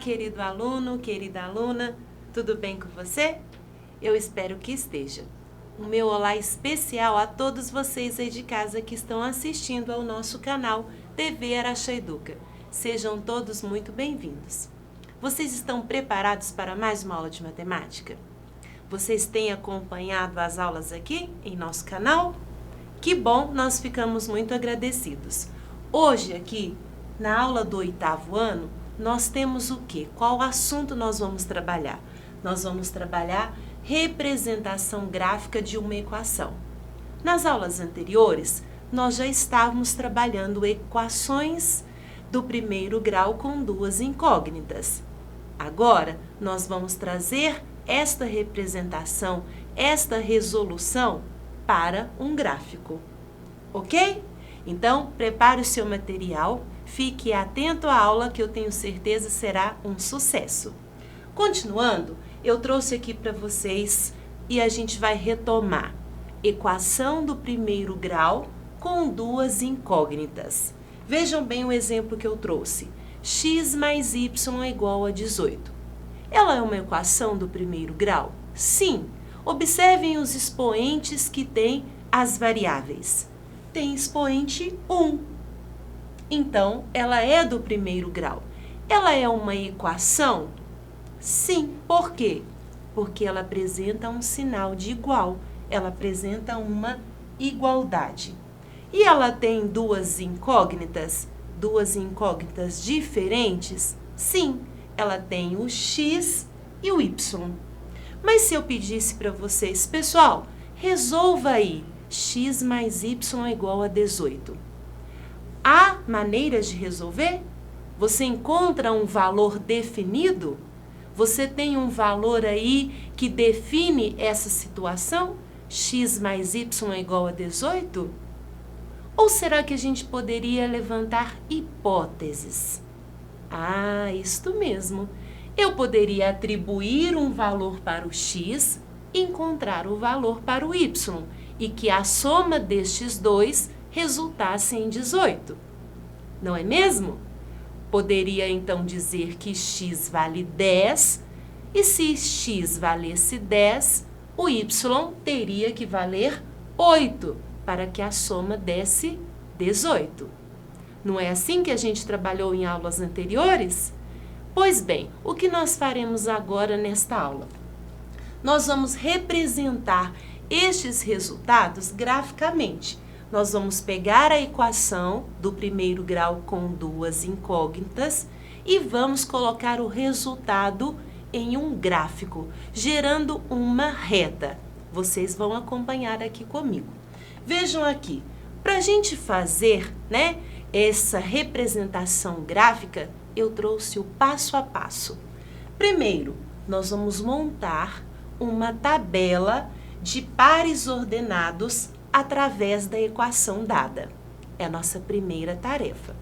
querido aluno, querida aluna, tudo bem com você? Eu espero que esteja. O meu olá especial a todos vocês aí de casa que estão assistindo ao nosso canal TV Araxá Educa. Sejam todos muito bem-vindos. Vocês estão preparados para mais uma aula de matemática? Vocês têm acompanhado as aulas aqui em nosso canal? Que bom, nós ficamos muito agradecidos. Hoje aqui, na aula do 8º ano, nós temos o quê? Qual assunto nós vamos trabalhar? Nós vamos trabalhar representação gráfica de uma equação. Nas aulas anteriores, nós já estávamos trabalhando equações do primeiro grau com duas incógnitas. Agora, nós vamos trazer esta representação, esta resolução para um gráfico, ok? Então, prepare o seu material, fique atento à aula que eu tenho certeza será um sucesso. Continuando, eu trouxe aqui para vocês e a gente vai retomar equação do primeiro grau com duas incógnitas. Vejam bem o exemplo que eu trouxe. X mais y é igual a 18. Ela é uma equação do primeiro grau? Sim. Observem os expoentes que tem as variáveis. Tem expoente 1. Então, ela é do primeiro grau. Ela é uma equação? Sim. Por quê? Porque ela apresenta um sinal de igual. Ela apresenta uma igualdade. E ela tem duas incógnitas diferentes? Sim. Ela tem o x e o y. Mas se eu pedisse para vocês, pessoal, resolva aí, x mais y é igual a 18. Há maneiras de resolver? Você encontra um valor definido? Você tem um valor aí que define essa situação? X mais y é igual a 18? Ou será que a gente poderia levantar hipóteses? Ah, isto mesmo. Eu poderia atribuir um valor para o x e encontrar o valor para o y, e que a soma destes dois resultasse em 18. Não é mesmo? Poderia então dizer que x vale 10, e se x valesse 10, o y teria que valer 8, para que a soma desse 18. Não é assim que a gente trabalhou em aulas anteriores? Pois bem, o que nós faremos agora nesta aula? Nós vamos representar estes resultados graficamente. Nós vamos pegar a equação do primeiro grau com duas incógnitas e vamos colocar o resultado em um gráfico, gerando uma reta. Vocês vão acompanhar aqui comigo. Vejam aqui, para a gente fazer, essa representação gráfica, eu trouxe o passo a passo. Primeiro, nós vamos montar uma tabela de pares ordenados através da equação dada. É a nossa primeira tarefa.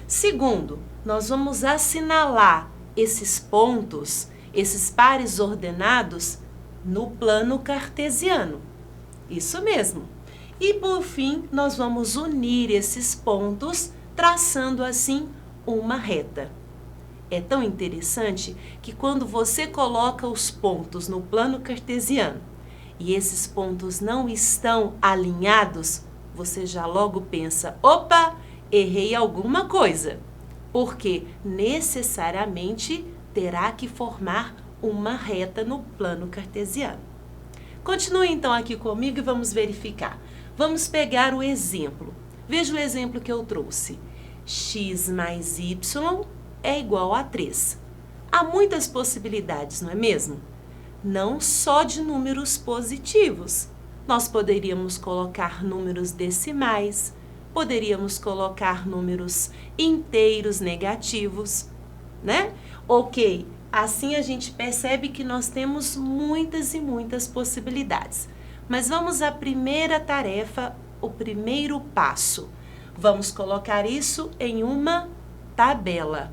Segundo, nós vamos assinalar esses pontos, esses pares ordenados, no plano cartesiano. Isso mesmo. E, por fim, nós vamos unir esses pontos, traçando assim uma reta. É tão interessante que quando você coloca os pontos no plano cartesiano e esses pontos não estão alinhados, você já logo pensa, opa, errei alguma coisa, porque necessariamente terá que formar uma reta no plano cartesiano. Continue então aqui comigo e vamos verificar. Vamos pegar o exemplo. Veja o exemplo que eu trouxe. X mais y é igual a 3. Há muitas possibilidades, não é mesmo? Não só de números positivos. Nós poderíamos colocar números decimais, poderíamos colocar números inteiros negativos, né? Ok, assim a gente percebe que nós temos muitas e muitas possibilidades. Mas vamos à primeira tarefa, o primeiro passo. Vamos colocar isso em uma tabela.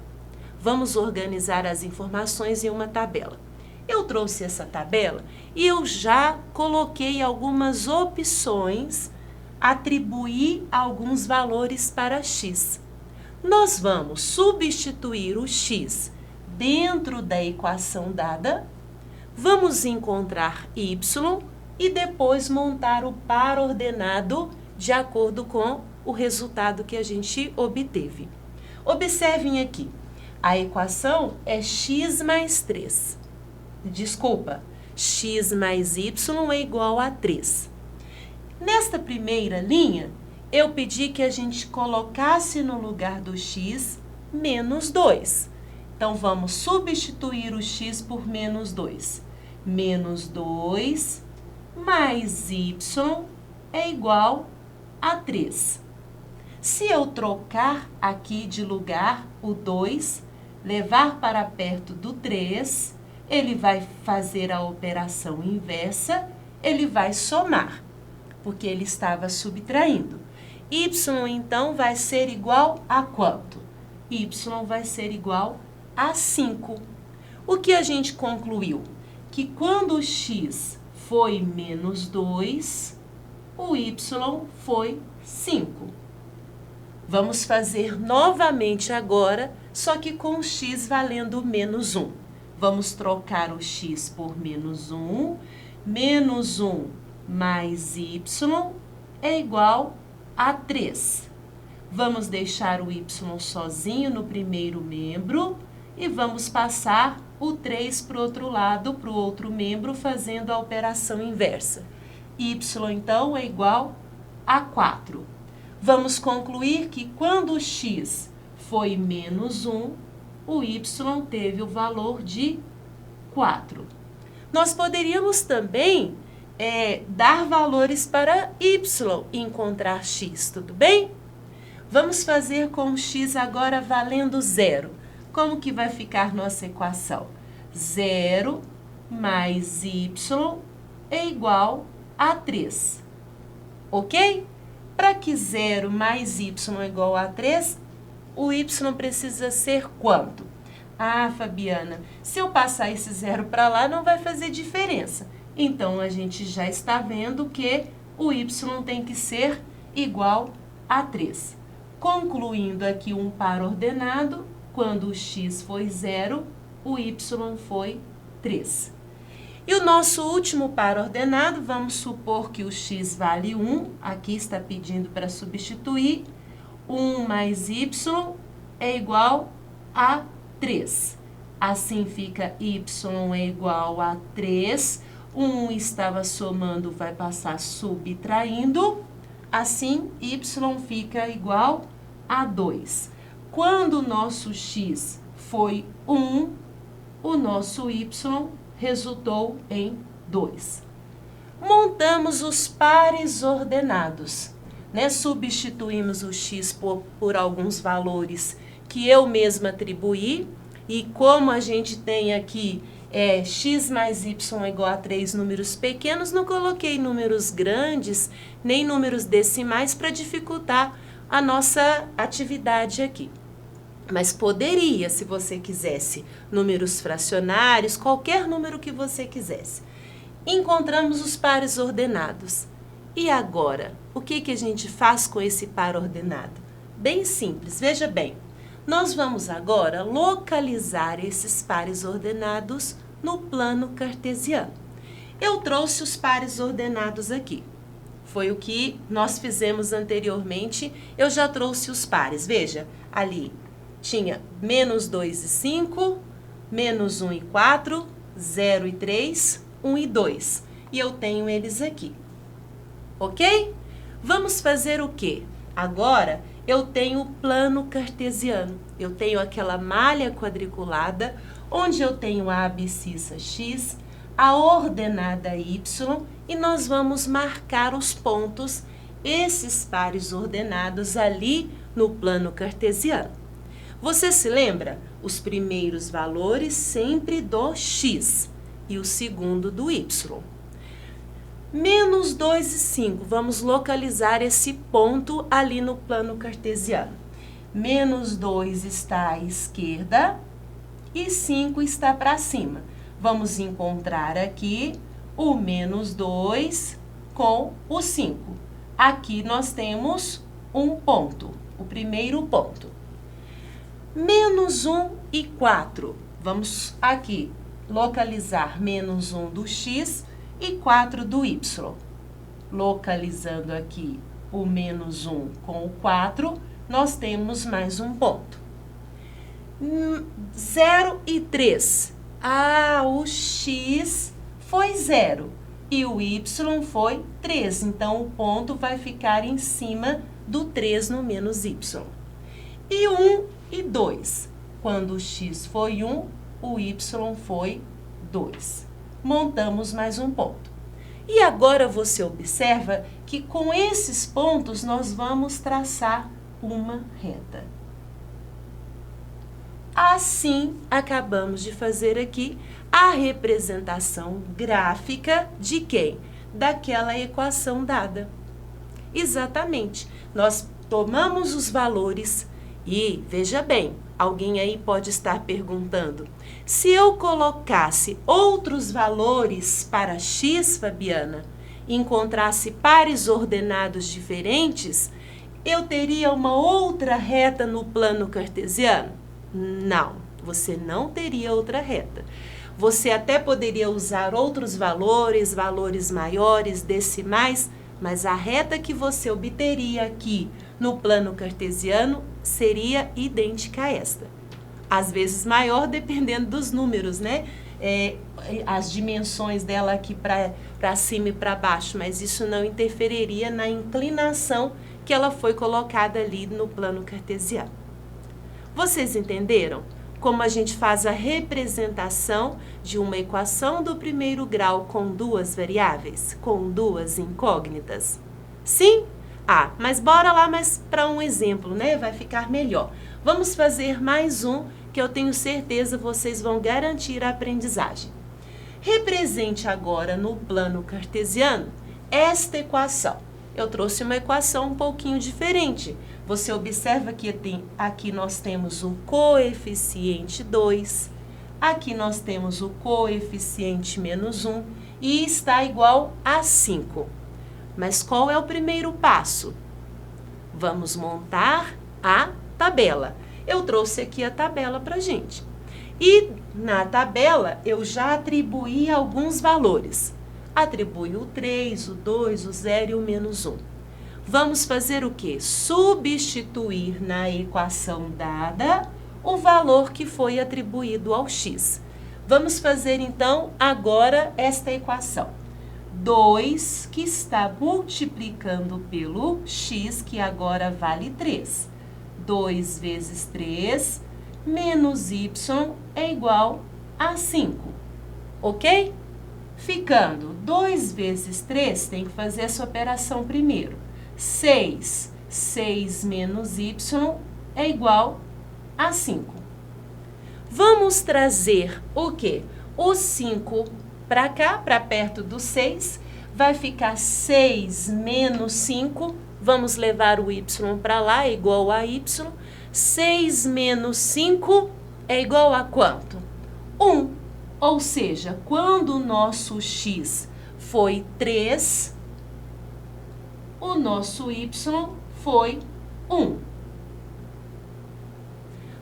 Vamos organizar as informações em uma tabela. Eu trouxe essa tabela e eu já coloquei algumas opções, atribuí alguns valores para x. Nós vamos substituir o x dentro da equação dada, vamos encontrar y e depois montar o par ordenado de acordo com o resultado que a gente obteve. Observem aqui, a equação é x mais 3. Desculpa, x mais y é igual a 3. Nesta primeira linha, eu pedi que a gente colocasse no lugar do x menos 2. Então, vamos substituir o x por menos 2. Menos 2 mais y é igual a 3. Se eu trocar aqui de lugar o 2, levar para perto do 3, ele vai fazer a operação inversa, ele vai somar, porque ele estava subtraindo. Y, então, vai ser igual a quanto? Y vai ser igual a 5. O que a gente concluiu? Que quando o x foi menos 2, o y foi 5. Vamos fazer novamente agora, só que com o x valendo menos 1. Vamos trocar o x por menos 1. Menos 1 mais y é igual a 3. Vamos deixar o y sozinho no primeiro membro e vamos passar o 3 para o outro lado, para o outro membro, fazendo a operação inversa. Y, então, é igual a 4. Vamos concluir que quando o x foi menos 1, o y teve o valor de 4. Nós poderíamos também dar valores para y e encontrar x, tudo bem? Vamos fazer com o x agora valendo 0. Como que vai ficar nossa equação? 0 mais y é igual a 3. Ok? Para que 0 mais y é igual a 3, o y precisa ser quanto? Ah, Fabiana, se eu passar esse 0 para lá, não vai fazer diferença. Então, a gente já está vendo que o y tem que ser igual a 3. Concluindo aqui um par ordenado, quando o x foi 0, o y foi 3. E o nosso último par ordenado, vamos supor que o x vale 1, aqui está pedindo para substituir, 1 mais y é igual a 3. Assim fica y é igual a 3, 1 estava somando, vai passar subtraindo, assim y fica igual a 2. Quando o nosso x foi 1, o nosso y resultou em 2. Montamos os pares ordenados, né? Substituímos o x por alguns valores que eu mesma atribuí, e como a gente tem aqui x mais y é igual a 3 números pequenos, não coloquei números grandes, nem números decimais para dificultar a nossa atividade aqui. Mas poderia, se você quisesse, números fracionários, qualquer número que você quisesse. Encontramos os pares ordenados. E agora, o que a gente faz com esse par ordenado? Bem simples, veja bem. Nós vamos agora localizar esses pares ordenados no plano cartesiano. Eu trouxe os pares ordenados aqui. Foi o que nós fizemos anteriormente. Eu já trouxe os pares. Veja, ali tinha menos 2 e 5, menos 1 e 4, 0 e 3, 1 e 2. E eu tenho eles aqui. Ok? Vamos fazer o quê? Agora, eu tenho o plano cartesiano. Eu tenho aquela malha quadriculada, onde eu tenho a abscissa x, a ordenada y, e nós vamos marcar os pontos, esses pares ordenados ali no plano cartesiano. Você se lembra? Os primeiros valores sempre do x e o segundo do y. Menos 2 e 5, vamos localizar esse ponto ali no plano cartesiano. Menos 2 está à esquerda e 5 está para cima. Vamos encontrar aqui o menos 2 com o 5. Aqui nós temos um ponto, o primeiro ponto. Menos 1 e 4. Vamos aqui localizar menos 1 do x e 4 do y. Localizando aqui o menos 1 com o 4, nós temos mais um ponto. 0 e 3. O x foi 0 e o y foi 3. Então, o ponto vai ficar em cima do 3 no menos y. E 1 e 2. Quando o x foi 1, o y foi 2. Montamos mais um ponto. E agora você observa que com esses pontos nós vamos traçar uma reta. Assim, acabamos de fazer aqui a representação gráfica de quem? Daquela equação dada. Exatamente. Nós tomamos os valores e, veja bem, alguém aí pode estar perguntando, se eu colocasse outros valores para x, Fabiana, e encontrasse pares ordenados diferentes, eu teria uma outra reta no plano cartesiano? Não, você não teria outra reta. Você até poderia usar outros valores, valores maiores, decimais, mas a reta que você obteria aqui no plano cartesiano seria idêntica a esta. Às vezes maior, dependendo dos números, né? As dimensões dela aqui para cima e para baixo, mas isso não interferiria na inclinação que ela foi colocada ali no plano cartesiano. Vocês entenderam como a gente faz a representação de uma equação do primeiro grau com duas variáveis, com duas incógnitas? Sim? Mas bora lá mais para um exemplo, né? Vai ficar melhor. Vamos fazer mais um que eu tenho certeza vocês vão garantir a aprendizagem. Represente agora no plano cartesiano esta equação. Eu trouxe uma equação um pouquinho diferente. Você observa que aqui nós temos o coeficiente 2, aqui nós temos o coeficiente menos 1 e está igual a 5. Mas qual é o primeiro passo? Vamos montar a tabela. Eu trouxe aqui a tabela para a gente. E na tabela eu já atribuí alguns valores. Atribui o 3, o 2, o 0 e o menos 1. Vamos fazer o quê? Substituir na equação dada o valor que foi atribuído ao x. Vamos fazer então agora esta equação. 2 que está multiplicando pelo x, que agora vale 3. 2 vezes 3 menos y é igual a 5. Ok? Ficando 2 vezes 3, tem que fazer essa operação primeiro. 6. 6 menos y é igual a 5. Vamos trazer o quê? O 5 para cá, para perto do 6. Vai ficar 6 menos 5. Vamos levar o y para lá, é igual a y. 6 menos 5 é igual a quanto? 1. Ou seja, quando o nosso x foi 3, o nosso y foi 1.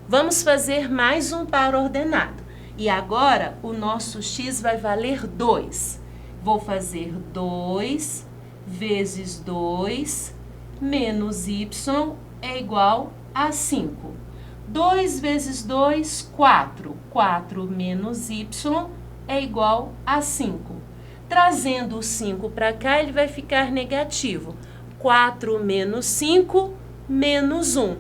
Vamos fazer mais um par ordenado. E agora, o nosso x vai valer 2. Vou fazer 2 vezes 2 menos y é igual a 5. 2 vezes 2, 4. 4 menos y é igual a 5. Trazendo o 5 para cá, ele vai ficar negativo. 4 menos 5, menos 1.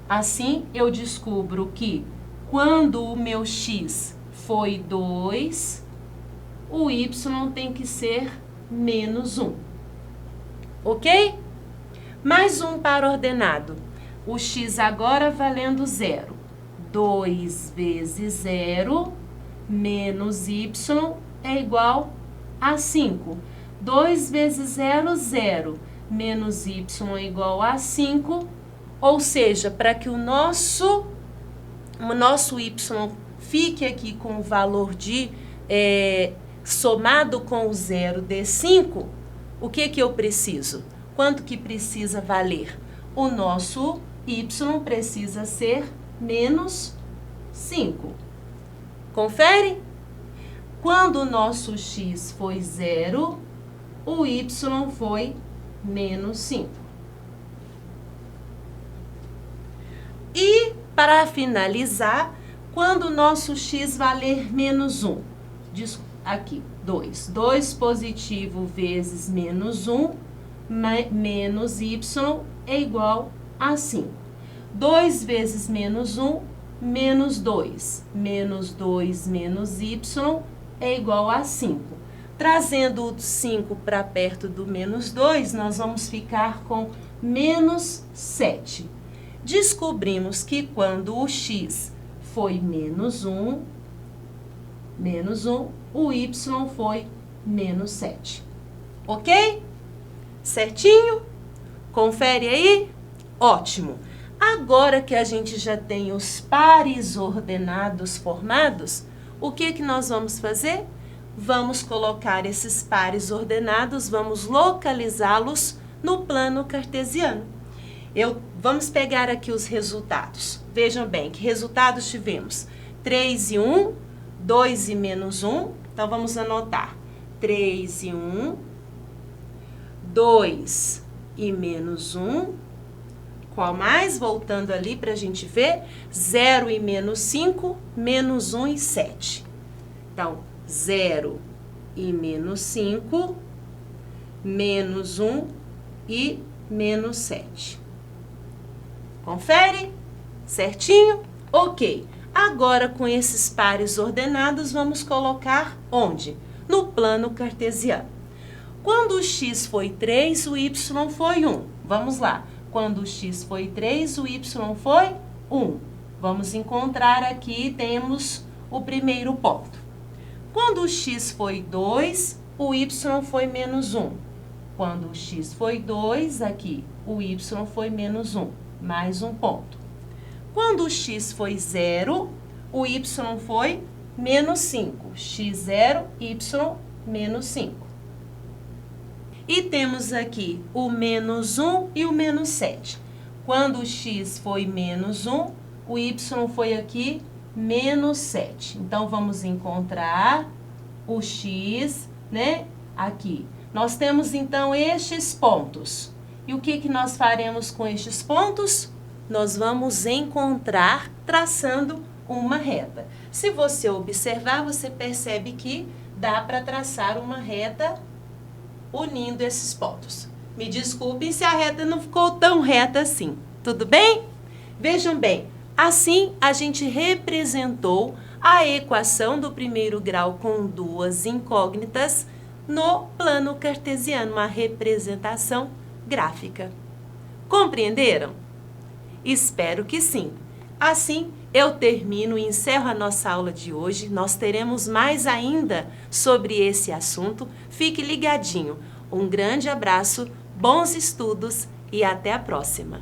Assim, eu descubro que quando o meu x foi 2, o y tem que ser menos 1. Ok? Mais um par ordenado. O x agora valendo 0. 2 vezes 0 menos y é igual a 5. 2 vezes 0, 0. Menos y é igual a 5. Ou seja, para que o nosso y fique aqui com o valor de somado com o 0 de 5, o que eu preciso? Quanto que precisa valer? O nosso y precisa ser menos 5. Confere? Quando o nosso x foi 0, o y foi menos 5. E, para finalizar, quando o nosso x valer menos 1, aqui, 2. 2 positivo vezes menos 1, menos y é igual a 5. 2 vezes menos 1, menos 2. Menos 2 menos y é igual a 5. Trazendo o 5 para perto do menos 2, nós vamos ficar com menos 7. Descobrimos que quando o x foi menos 1, o y foi menos 7. Ok? Certinho? Confere aí? Ótimo! Agora que a gente já tem os pares ordenados formados, o que nós vamos fazer? Vamos colocar esses pares ordenados, vamos localizá-los no plano cartesiano. Vamos pegar aqui os resultados. Vejam bem, que resultados tivemos? 3 e 1, 2 e menos 1. Então, vamos anotar. 3 e 1, 2 e menos 1. Qual mais? Voltando ali para a gente ver. 0 e menos 5, menos 1 e 7. Então, 0 e menos 5, menos 1 e menos 7. Confere? Certinho? Ok. Agora, com esses pares ordenados, vamos colocar onde? No plano cartesiano. Quando o x foi 3, o y foi 1. Vamos lá. Quando o x foi 3, o y foi 1. Vamos encontrar aqui, temos o primeiro ponto. Quando o x foi 2, o y foi menos 1. Quando o x foi 2, aqui, o y foi menos 1. Mais um ponto. Quando o x foi 0, o y foi menos 5. x0, y menos 5. E temos aqui o menos 1 e o menos 7. Quando o x foi menos 1, o y foi aqui menos 7. Então, vamos encontrar o x, né, aqui. Nós temos, então, estes pontos. E o que nós faremos com estes pontos? Nós vamos encontrar traçando uma reta. Se você observar, você percebe que dá para traçar uma reta unindo esses pontos. Me desculpem se a reta não ficou tão reta assim. Tudo bem? Vejam bem, assim a gente representou a equação do primeiro grau com duas incógnitas no plano cartesiano, uma representação gráfica. Compreenderam? Espero que sim. Assim, eu termino e encerro a nossa aula de hoje. Nós teremos mais ainda sobre esse assunto. Fique ligadinho. Um grande abraço, bons estudos e até a próxima.